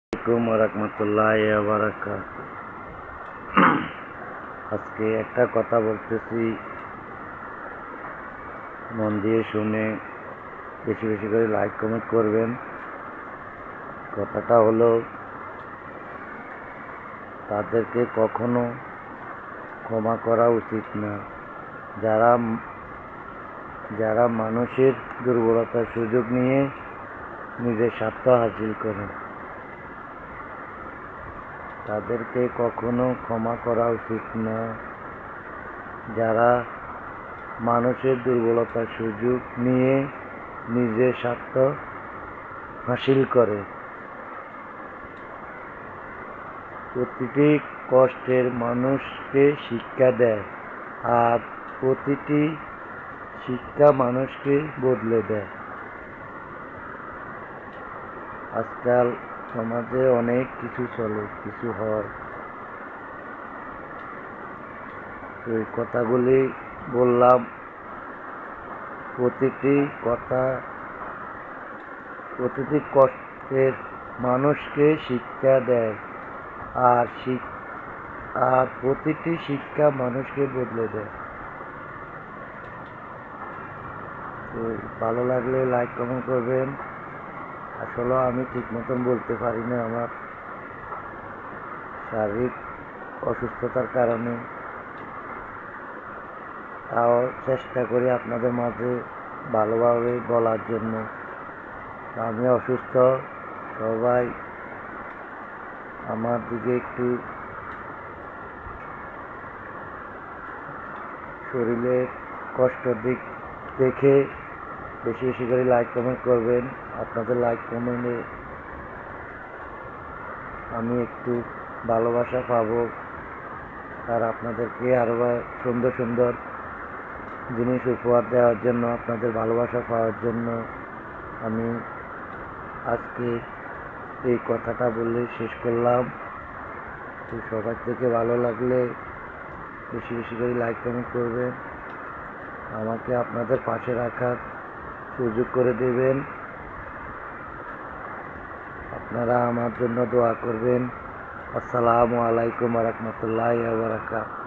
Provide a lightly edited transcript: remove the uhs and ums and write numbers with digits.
আসসালামু আলাইকুম রহমতুল্লাহ বারাকাত। আজকে একটা কথা বলতেছি, মন দিয়ে শুনে বেশি বেশি করে লাইক কমেন্ট করবেন। কথাটা হলো, তাদেরকে কখনো ক্ষমা করা উচিত না যারা যারা মানুষের দুর্বলতার সুযোগ নিয়ে নিজের স্বার্থ হাসিল করে। তাদেরকে কখনো ক্ষমা করা উচিত না যারা মানুষের দুর্বলতার সুযোগ নিয়ে নিজের স্বার্থ হাসিল করে। প্রতিটি কষ্টের মানুষকে শিক্ষা দেয়, আর প্রতিটি শিক্ষা মানুষকে বদলে দেয়। আজকাল সমাজে অনেক কিছু চলে, কিছু হয়। ওই কথাগুলি বললাম, প্রতিটি কষ্টের মানুষকে শিক্ষা দেয়, আর প্রতিটি শিক্ষা মানুষকে বদলে দেয়। তো ভালো লাগলে লাইক কমেন্ট করবেন। আসলে আমি ঠিক মতন বলতে পারি না, আমার শারীরিক অসুস্থতার কারণে। তাও চেষ্টা করি আপনাদের মাঝে ভালোভাবে বলার জন্য। আমি অসুস্থ, সবাই আমার দিকে একটু শরীরে কষ্ট দিক দেখে বেশি বেশি করে লাইক কমেন্ট করবেন। আপনাদের লাইক কমেন্টে আমি একটু ভালোবাসা পাবো, আর আপনাদেরকে আরও সুন্দর সুন্দর জিনিস উপহার দেওয়ার জন্য, আপনাদের ভালোবাসা পাওয়ার জন্য আমি আজকে এই কথাটা বলে শেষ করলাম। তো সবার থেকে ভালো লাগলে বেশি বেশি করে লাইক কমেন্ট করবেন, আমাকে আপনাদের পাশে রাখার সুযোগ করে দেবেন। আপনারা আমার জন্য দোয়া করবেন। আসসালামু আলাইকুম রহমতুল্লাহ বারাকাতুহু।